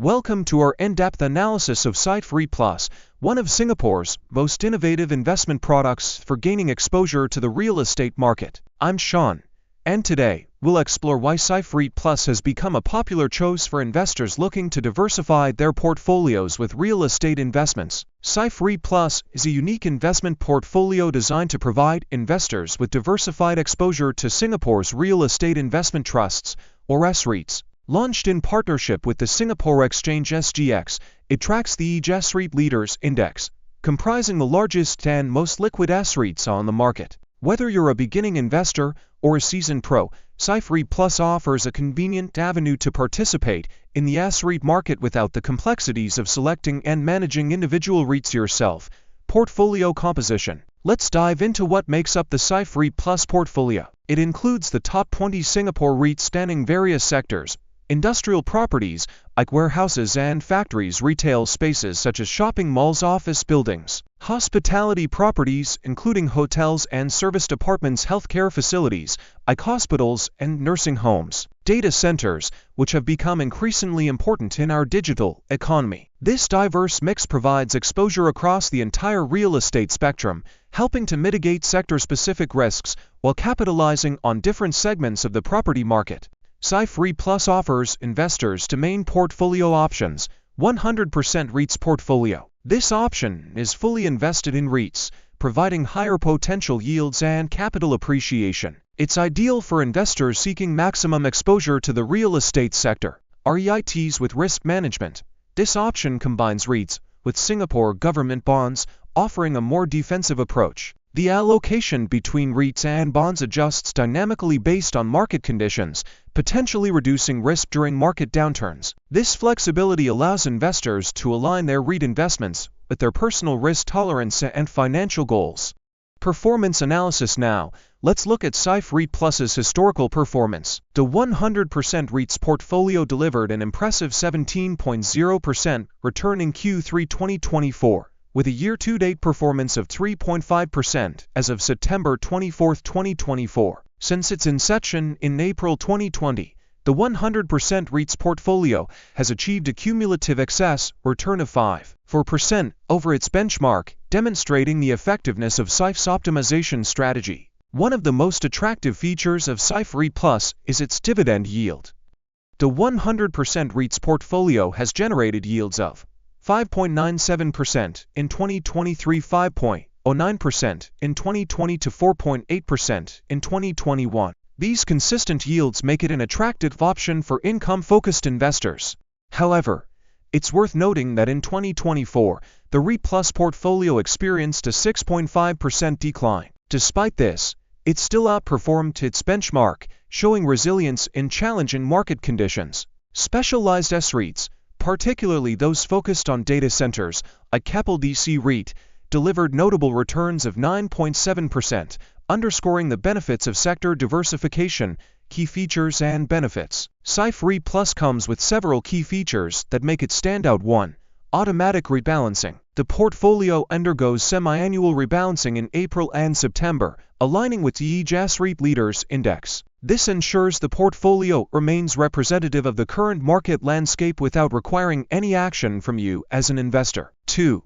Welcome to our in-depth analysis of SYFE REIT+, one of Singapore's most innovative investment products for gaining exposure to the real estate market. I'm Sean, and today we'll explore why SYFE REIT+ has become a popular choice for investors looking to diversify their portfolios with real estate investments. SYFE REIT+ is a unique investment portfolio designed to provide investors with diversified exposure to Singapore's real estate investment trusts, or SREITs. Launched in partnership with the Singapore Exchange SGX, it tracks the SREIT Leaders Index, comprising the largest and most liquid SREITs on the market. Whether you're a beginning investor or a seasoned pro, SYFE REIT+ offers a convenient avenue to participate in the SREIT market without the complexities of selecting and managing individual REITs yourself. Portfolio composition. Let's dive into what makes up the SYFE REIT+ portfolio. It includes the top 20 Singapore REITs spanning various sectors: industrial properties, like warehouses and factories, retail spaces such as shopping malls, office buildings, hospitality properties, including hotels and serviced apartments, healthcare facilities, like hospitals and nursing homes, data centers, which have become increasingly important in our digital economy. This diverse mix provides exposure across the entire real estate spectrum, helping to mitigate sector-specific risks while capitalizing on different segments of the property market. SYFE REIT+ offers investors two main portfolio options: 100% REITs portfolio. This option is fully invested in REITs, providing higher potential yields and capital appreciation. It's ideal for investors seeking maximum exposure to the real estate sector. REITs with risk management. This option combines REITs with Singapore government bonds, offering a more defensive approach. The allocation between REITs and bonds adjusts dynamically based on market conditions, potentially reducing risk during market downturns. This flexibility allows investors to align their REIT investments with their personal risk tolerance and financial goals. Performance analysis. Now, let's look at SYFE REIT+'s historical performance. The 100% REITs portfolio delivered an impressive 17.0% return in Q3 2024. With a year-to-date performance of 3.5% as of September 24, 2024. Since its inception in April 2020, the 100% REITs portfolio has achieved a cumulative excess return of 5% over its benchmark, demonstrating the effectiveness of SYFE's optimization strategy. One of the most attractive features of SYFE REIT+ is its dividend yield. The 100% REITs portfolio has generated yields of 5.97% in 2023, 5.09% in 2020 to 4.8% in 2021. These consistent yields make it an attractive option for income-focused investors. However, it's worth noting that in 2024, the REIT+ portfolio experienced a 6.5% decline. Despite this, it still outperformed its benchmark, showing resilience in challenging market conditions. Specialized SREITs, particularly those focused on data centers, like DC REIT, delivered notable returns of 9.7%, underscoring the benefits of sector diversification. Key features and benefits. SYFE REIT+ comes with several key features that make it stand out. 1. Automatic rebalancing. The portfolio undergoes semi-annual rebalancing in April and September, aligning with the SREIT Leaders Index. This ensures the portfolio remains representative of the current market landscape without requiring any action from you as an investor. 2.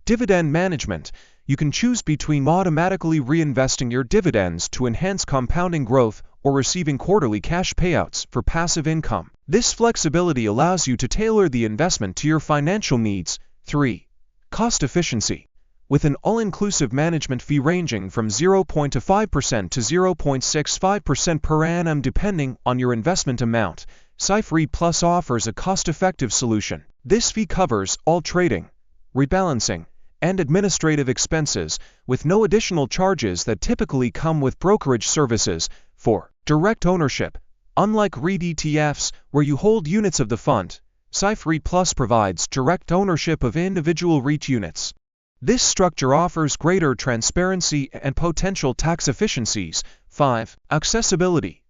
Dividend management. You can choose between automatically reinvesting your dividends to enhance compounding growth or receiving quarterly cash payouts for passive income. This flexibility allows you to tailor the investment to your financial needs. 3. Cost efficiency. With an all-inclusive management fee ranging from 0.25% to 0.65% per annum depending on your investment amount, SYFE REIT+ offers a cost-effective solution. This fee covers all trading, rebalancing, and administrative expenses, with no additional charges that typically come with brokerage services. 4. Direct ownership. Unlike REIT ETFs, where you hold units of the fund, SYFE REIT+ provides direct ownership of individual REIT units. This structure offers greater transparency and potential tax efficiencies. 5. Accessibility.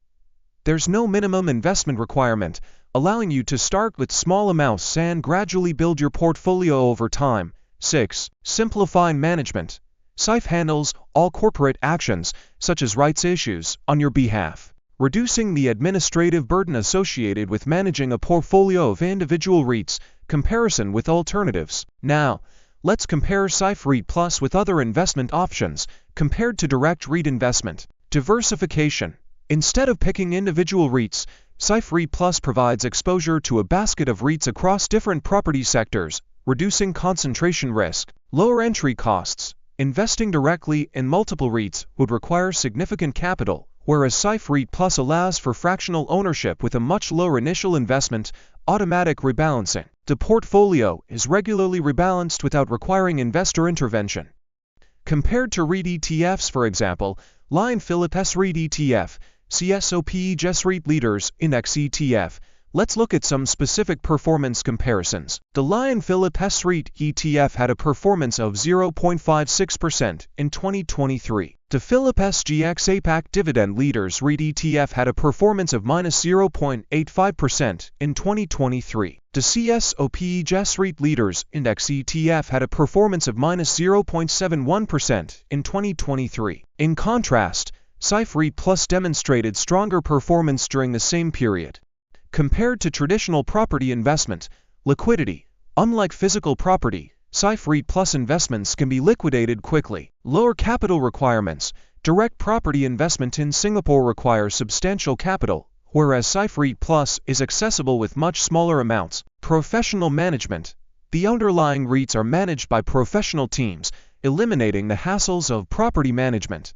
There's no minimum investment requirement, allowing you to start with small amounts and gradually build your portfolio over time. 6. Simplifying management. SYFE handles all corporate actions, such as rights issues, on your behalf. reducing the administrative burden associated with managing a portfolio of individual REITs. Comparison with alternatives. Now, let's compare SYFE REIT Plus with other investment options compared to direct REIT investment. Diversification. Instead of picking individual REITs, SYFE REIT Plus provides exposure to a basket of REITs across different property sectors, reducing concentration risk. Lower entry costs. Investing directly in multiple REITs would require significant capital, whereas SYFE REIT Plus allows for fractional ownership with a much lower initial investment. Automatic rebalancing. The portfolio is regularly rebalanced without requiring investor intervention. Compared to REIT ETFs, for example, Lion Philippe SREIT ETF, SRPRFFFCD REIT Leaders Index ETF, let's look at some specific performance comparisons. The Lion Philippe SREIT ETF had a performance of 0.56% in 2023. The Philippe SGX APAC Dividend Leaders REIT ETF had a performance of -0.85% in 2023. The SRPRFFFCD REIT Leaders Index ETF had a performance of -0.71% in 2023. In contrast, SYFE REIT Plus demonstrated stronger performance during the same period. Compared to traditional property investment, liquidity. Unlike physical property, SYFE REIT Plus investments can be liquidated quickly. Lower capital requirements. Direct property investment in Singapore requires substantial capital, whereas SYFE REIT Plus is accessible with much smaller amounts. Professional management. The underlying REITs are managed by professional teams, eliminating the hassles of property management.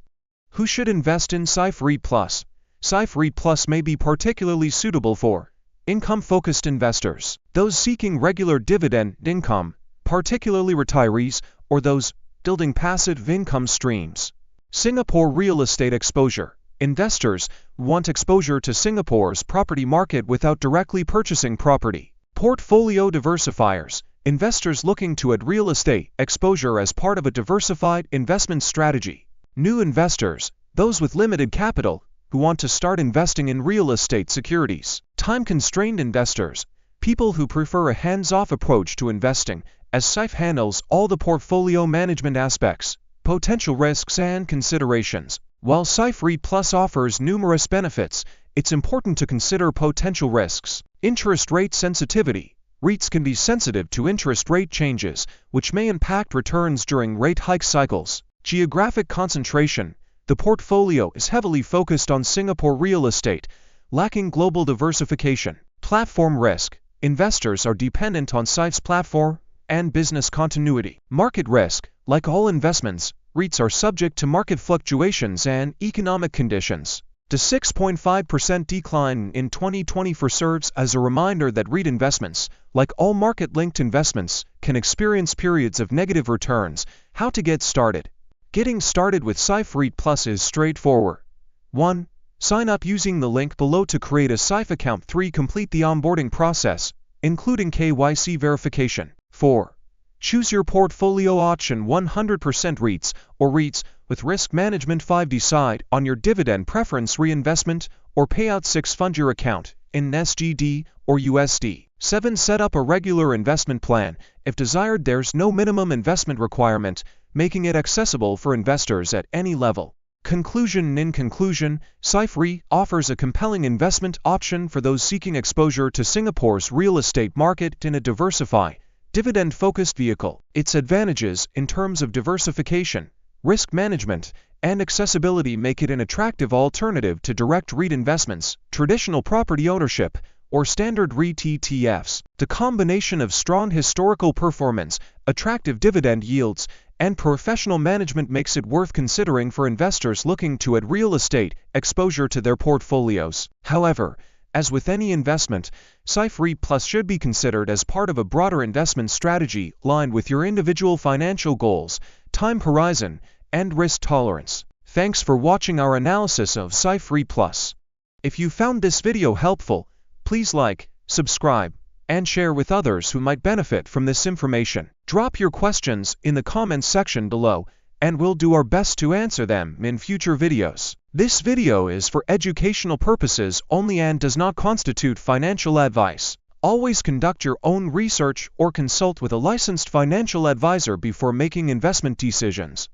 Who should invest in SYFE REIT Plus? SYFE REIT Plus may be particularly suitable for income-focused investors, those seeking regular dividend income, particularly retirees, or those building passive income streams. Singapore real estate exposure. Investors want exposure to Singapore's property market without directly purchasing property. Portfolio diversifiers. Investors looking to add real estate exposure as part of a diversified investment strategy. New investors, those with limited capital, who want to start investing in real estate securities. Time-constrained investors, people who prefer a hands-off approach to investing, as SYFE handles all the portfolio management aspects, potential risks and considerations. While SYFE REIT Plus offers numerous benefits, it's important to consider potential risks. Interest rate sensitivity. REITs can be sensitive to interest rate changes, which may impact returns during rate hike cycles. Geographic concentration. The portfolio is heavily focused on Singapore real estate, lacking global diversification. Platform risk. Investors are dependent on SYFE's platform and business continuity. Market risk. Like all investments, REITs are subject to market fluctuations and economic conditions. The 6.5% decline in 2024 serves as a reminder that REIT investments, like all market-linked investments, can experience periods of negative returns. How to get started. Getting started with SYFE REIT Plus is straightforward. 1. Sign up using the link below to create a SYFE account. 3. Complete the onboarding process, including KYC verification. 4. Choose your portfolio option 100% REITs or REITs with risk management. 5. Decide on your dividend preference, reinvestment or payout. 6. Fund your account in SGD or USD. 7. Set up a regular investment plan. If desired, there's no minimum investment requirement, making it accessible for investors at any level. Conclusion. In conclusion, SYFE REIT offers a compelling investment option for those seeking exposure to Singapore's real estate market in a diversified, dividend-focused vehicle. Its advantages in terms of diversification, risk management, and accessibility make it an attractive alternative to direct REIT investments, traditional property ownership, or standard REIT ETFs. The combination of strong historical performance, attractive dividend yields, and professional management makes it worth considering for investors looking to add real estate exposure to their portfolios. However, as with any investment, SYFE REIT Plus should be considered as part of a broader investment strategy aligned with your individual financial goals, time horizon, and risk tolerance. Thanks for watching our analysis of SYFE REIT Plus. If you found this video helpful, please like, subscribe, and share with others who might benefit from this information. Drop your questions in the comments section below, and we'll do our best to answer them in future videos. This video is for educational purposes only and does not constitute financial advice. Always conduct your own research or consult with a licensed financial advisor before making investment decisions.